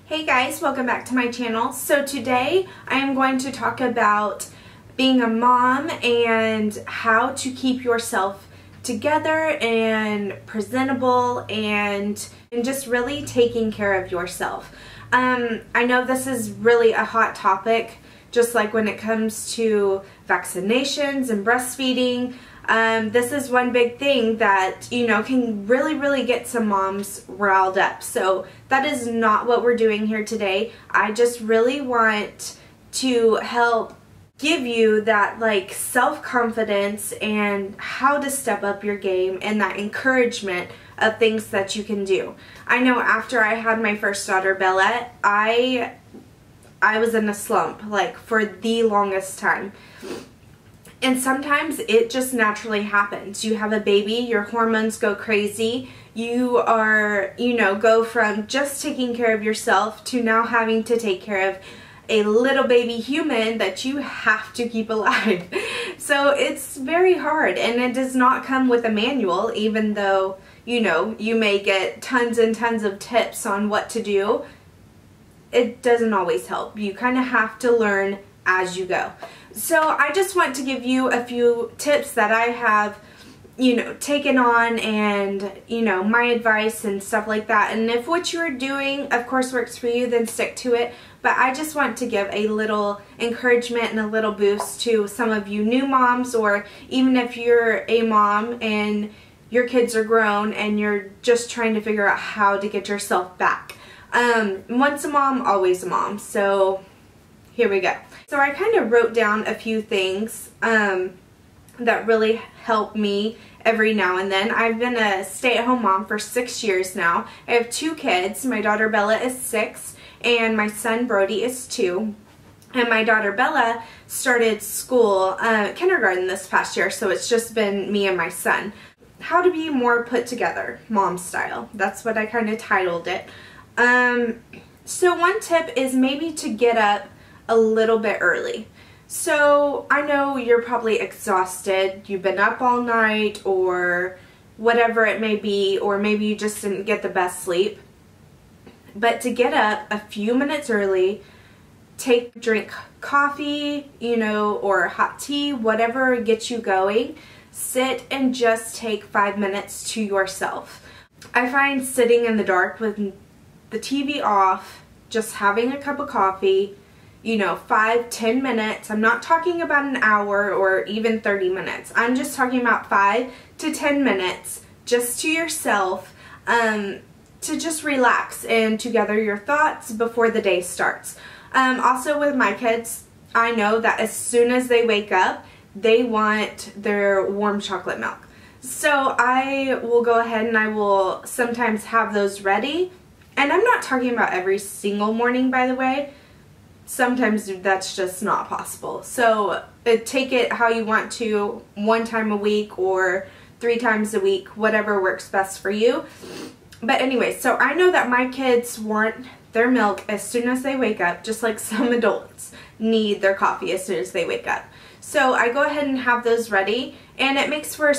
Hey guys, welcome back to my channel. So today I am going to talk about being a mom and how to keep yourself together and presentable and just really taking care of yourself. I know this is really a hot topic, just like when it comes to vaccinations and breastfeeding. This is one big thing that, can really get some moms riled up. So that is not what we're doing here today. I just really want to help give you that self-confidence and how to step up your game and that encouragement of things that you can do. I know after I had my first daughter, Bella, I was in a slump, for the longest time. And sometimes it just naturally happens. You have a baby, your hormones go crazy, you are, go from just taking care of yourself to now having to take care of a little baby human that you have to keep alive. So it's very hard, and it does not come with a manual, even though, you may get tons and tons of tips on what to do. It doesn't always help. You kind of have to learn as you go. So I just want to give you a few tips that I have, taken on and, my advice and stuff like that. And if what you're doing, of course, works for you, then stick to it. But I just want to give a little encouragement and a little boost to some of you new moms, or even if you're a mom and your kids are grown and you're just trying to figure out how to get yourself back. Once a mom, always a mom. So here we go. So I kind of wrote down a few things that really help me every now and then. I've been a stay-at-home mom for 6 years now. I have 2 kids. My daughter Bella is 6 and my son Brody is 2. And my daughter Bella started school, kindergarten this past year, so it's just been me and my son. How to be more put together, mom style. That's what I kind of titled it. So one tip is maybe to get up a little bit early. So I know you're probably exhausted, you've been up all night or whatever it may be, or maybe you just didn't get the best sleep. But to get up a few minutes early, drink coffee, or hot tea, whatever gets you going, sit and just take 5 minutes to yourself. I find sitting in the dark with the TV off, just having a cup of coffee, 5-10 minutes. I'm not talking about an hour or even 30 minutes. I'm just talking about 5 to 10 minutes just to yourself, to just relax and to gather your thoughts before the day starts. Also with my kids, I know that as soon as they wake up, they want their warm chocolate milk. So I will go ahead and I will sometimes have those ready. And I'm not talking about every single morning, by the way. Sometimes that's just not possible. So take it how you want to, 1 time a week or 3 times a week, whatever works best for you. But anyway, so I know that my kids want their milk as soon as they wake up, just like some adults need their coffee as soon as they wake up. So I go ahead and have those ready, and it makes for a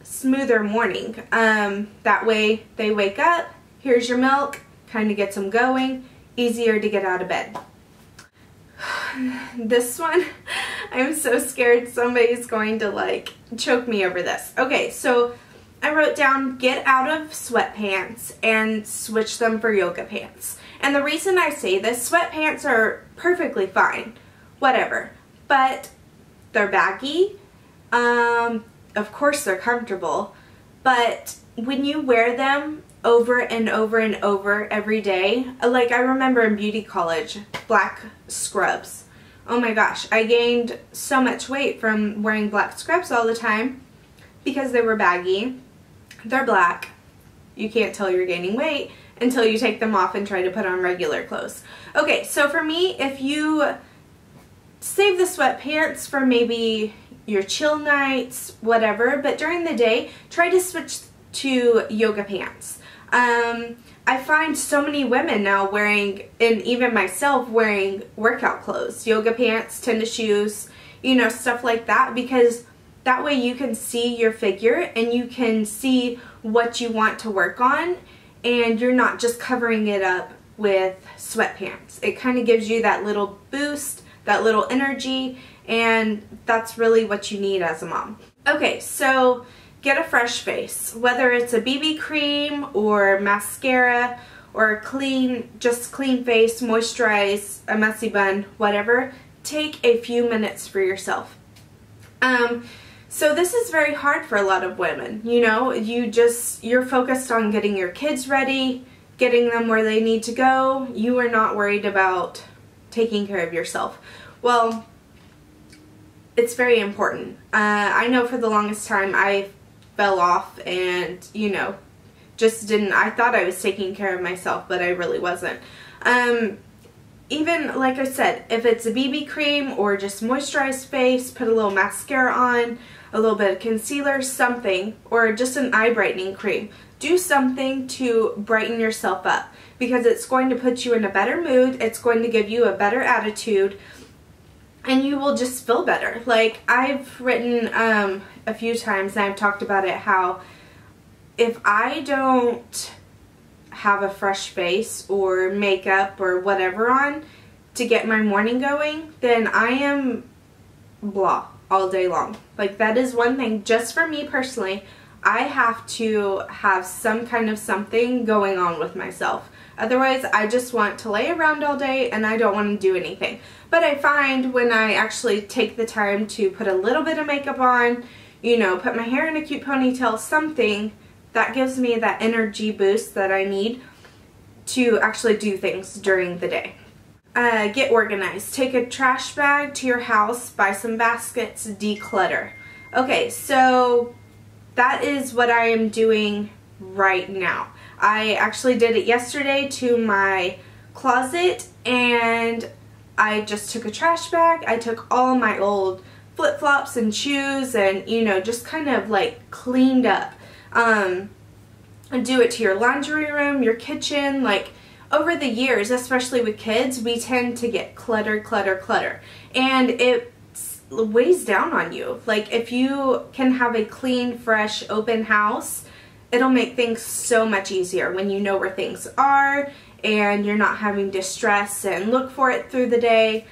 smoother morning. That way they wake up, here's your milk, kind of gets them going, easier to get out of bed. This one, I'm so scared somebody's going to choke me over this. Okay, so I wrote down, get out of sweatpants and switch them for yoga pants. And the reason I say this, sweatpants are perfectly fine, whatever, but they're baggy. Of course they're comfortable, but when you wear them over and over and over every day, like I remember in beauty college, black scrubs. Oh my gosh, I gained so much weight from wearing black scrubs all the time because they were baggy. They're black. You can't tell you're gaining weight until you take them off and try to put on regular clothes. Okay, so for me, if you save the sweatpants for maybe your chill nights, whatever, but during the day, try to switch to yoga pants. I find so many women now wearing, and even myself wearing, workout clothes, yoga pants, tennis shoes, stuff like that, because that way you can see your figure and you can see what you want to work on, and you're not just covering it up with sweatpants. It kind of gives you that little boost, that little energy, and that's really what you need as a mom. Okay, so get a fresh face, whether it's a BB cream or mascara or just clean face, moisturize, a messy bun, whatever. Take a few minutes for yourself. So this is very hard for a lot of women. You know, you're focused on getting your kids ready, getting them where they need to go. You are not worried about taking care of yourself. Well, it's very important. I know for the longest time I fell off and, you know, I thought I was taking care of myself, but I really wasn't. Even, like I said, if it's a BB cream or just moisturized face, put a little mascara on, a little bit of concealer, something, or just an eye brightening cream. Do something to brighten yourself up, because it's going to put you in a better mood, it's going to give you a better attitude, and you will just feel better. Like, I've written a few times, and I've talked about it, how if I don't have a fresh face or makeup or whatever on to get my morning going, then I am blah all day long. Like, that is one thing, just for me personally, I have to have some kind of something going on with myself. Otherwise, I just want to lay around all day and I don't want to do anything. But I find when I actually take the time to put a little bit of makeup on, you know, put my hair in a cute ponytail, something, that gives me that energy boost that I need to actually do things during the day. Get organized. Take a trash bag to your house, buy some baskets, declutter. Okay, so that is what I am doing right now. I actually did it yesterday to my closet, and I just took a trash bag. I took all my old flip-flops and shoes and, you know, just kind of like cleaned up. Do it to your laundry room, your kitchen. Like, over the years, especially with kids, we tend to get clutter, and it weighs down on you. Like, if you can have a clean, fresh, open house, it'll make things so much easier when you know where things are and you're not having to stress and look for it through the day.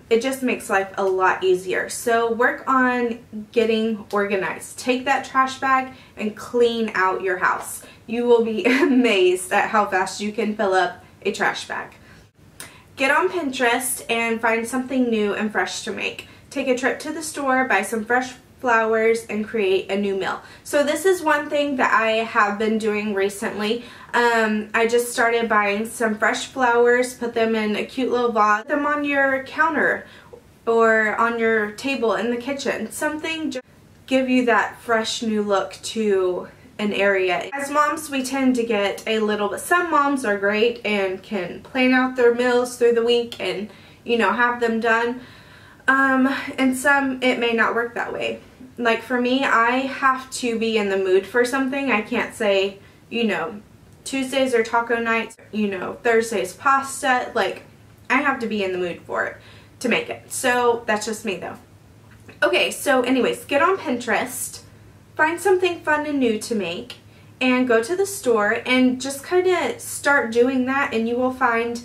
It just makes life a lot easier. So work on getting organized. Take that trash bag and clean out your house. You will be amazed at how fast you can fill up a trash bag. Get on Pinterest and find something new and fresh to make. Take a trip to the store, buy some fresh flowers, and create a new meal. So this is one thing that I have been doing recently. I just started buying some fresh flowers, put them in a cute little vase, put them on your counter or on your table in the kitchen. Something just give you that fresh new look to an area. As moms, we tend to get a little bit, some moms are great and can plan out their meals through the week and, you know, have them done. And some, it may not work that way. Like for me, I have to be in the mood for something. I can't say, you know, Tuesdays are taco nights, you know, Thursdays pasta. Like, I have to be in the mood for it to make it. So that's just me though. Okay, so anyways, get on Pinterest, find something fun and new to make, and go to the store and just kind of start doing that, and you will find,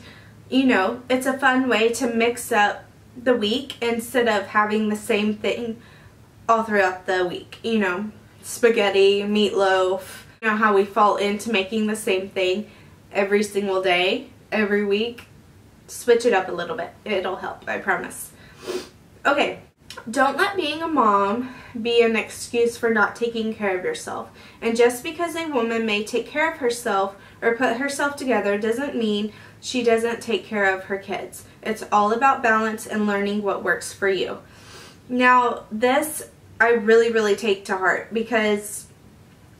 you know, it's a fun way to mix up the week instead of having the same thing all throughout the week. You know, spaghetti, meatloaf, you know how we fall into making the same thing every single day, every week. Switch it up a little bit. It'll help, I promise. Okay, don't let being a mom be an excuse for not taking care of yourself. And just because a woman may take care of herself or put herself together doesn't mean she doesn't take care of her kids. It's all about balance and learning what works for you. Now, this I really take to heart, because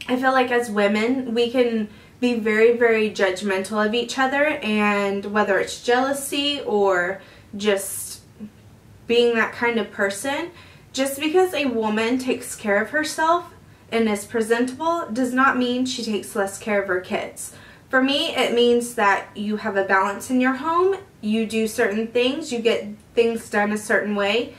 I feel like as women, we can be very judgmental of each other, and whether it's jealousy or just being that kind of person, just because a woman takes care of herself and is presentable does not mean she takes less care of her kids. For me, it means that you have a balance in your home, you do certain things, you get things done a certain way,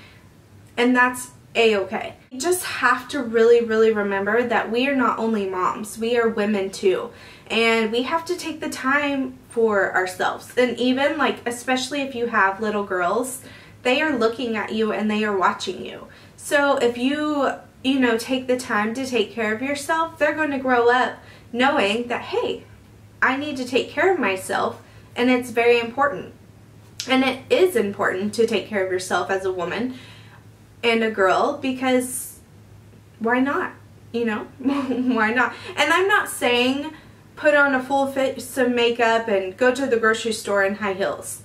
and that's a-okay. You just have to really remember that we are not only moms, we are women too. And we have to take the time for ourselves. And even like, especially if you have little girls, they are looking at you and they are watching you. So if you know, take the time to take care of yourself, they're going to grow up knowing that, hey, I need to take care of myself, and it's very important. And it is important to take care of yourself as a woman and a girl, because why not? You know, why not? And I'm not saying put on a full face of makeup and go to the grocery store in high heels.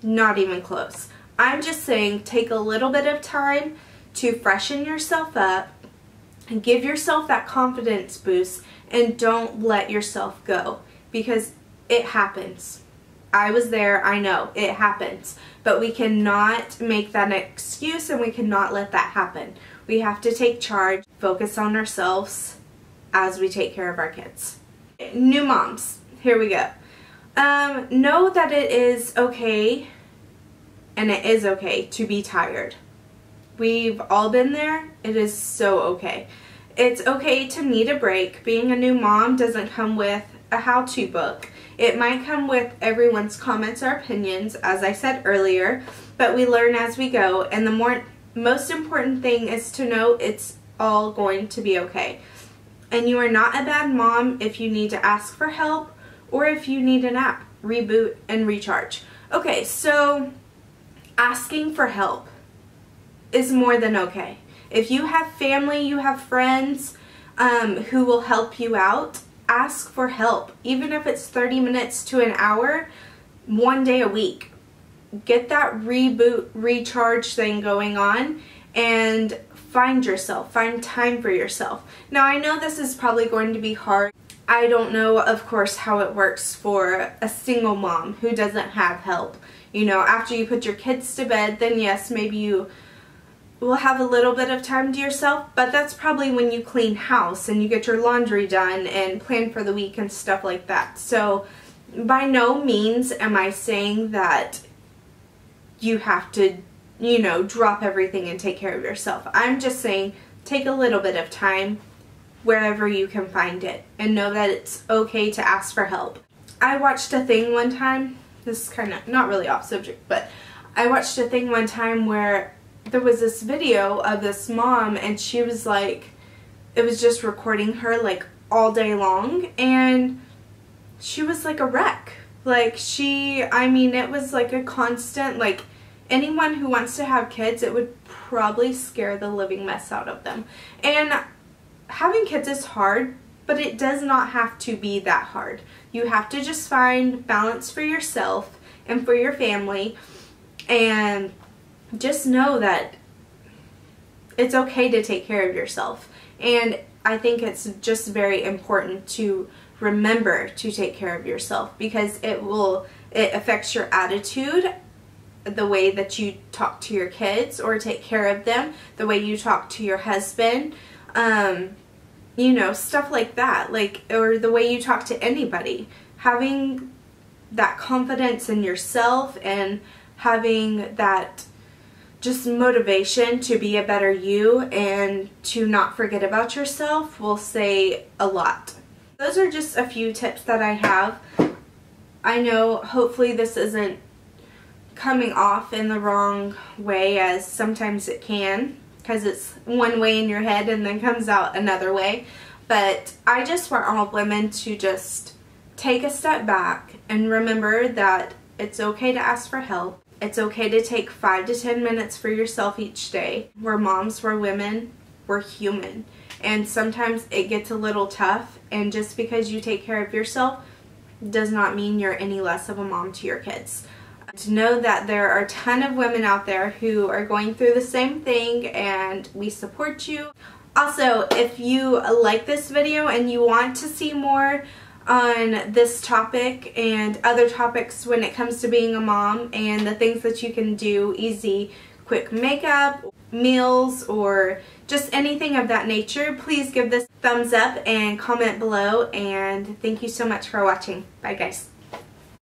Not even close. I'm just saying take a little bit of time to freshen yourself up and give yourself that confidence boost, and don't let yourself go, because it happens. I was there, I know, it happens. But we cannot make that an excuse, and we cannot let that happen. We have to take charge, focus on ourselves as we take care of our kids. New moms, here we go. Know that it is okay, and it is okay to be tired. We've all been there. It is so okay. It's okay to need a break. Being a new mom doesn't come with a how-to book. It might come with everyone's comments or opinions, as I said earlier, but we learn as we go, and the most important thing is to know it's all going to be okay. And you are not a bad mom if you need to ask for help, or if you need an app. ReBoot and ReCharge. Okay, so asking for help is more than okay. If you have family, you have friends who will help you out, ask for help. Even if it's 30 minutes to an hour, one day a week. Get that ReBoot, ReCharge thing going on, and find yourself. Find time for yourself. Now, I know this is probably going to be hard. I don't know, of course, how it works for a single mom who doesn't have help. You know, after you put your kids to bed, then yes, maybe you will have a little bit of time to yourself, but that's probably when you clean house and you get your laundry done and plan for the week and stuff like that. So by no means am I saying that you have to, you know, drop everything and take care of yourself. I'm just saying take a little bit of time wherever you can find it, and know that it's okay to ask for help. I watched a thing one time, this is kind of not really off subject, but I watched a thing one time where there was this video of this mom, and she was like, it was just recording her like all day long, and she was like a wreck. Like I mean, it was like a constant, like anyone who wants to have kids, it would probably scare the living mess out of them. And having kids is hard, but it does not have to be that hard. You have to just find balance for yourself and for your family, and just know that it's okay to take care of yourself. And I think it's just very important to remember to take care of yourself, because it affects your attitude, the way that you talk to your kids or take care of them, the way you talk to your husband, you know, stuff like that, like, or the way you talk to anybody. Having that confidence in yourself and having that just motivation to be a better you and to not forget about yourself will say a lot. Those are just a few tips that I have. I know hopefully this isn't coming off in the wrong way, as sometimes it can, because it's one way in your head and then comes out another way. But I just want all women to just take a step back and remember that it's okay to ask for help. It's okay to take 5 to 10 minutes for yourself each day. We're moms, we're women, we're human. And sometimes it gets a little tough, and just because you take care of yourself does not mean you're any less of a mom to your kids. To know that there are a ton of women out there who are going through the same thing, and we support you. Also, if you like this video and you want to see more on this topic and other topics when it comes to being a mom and the things that you can do, easy, quick makeup, meals, or just anything of that nature, please give this thumbs up and comment below, and thank you so much for watching. Bye guys.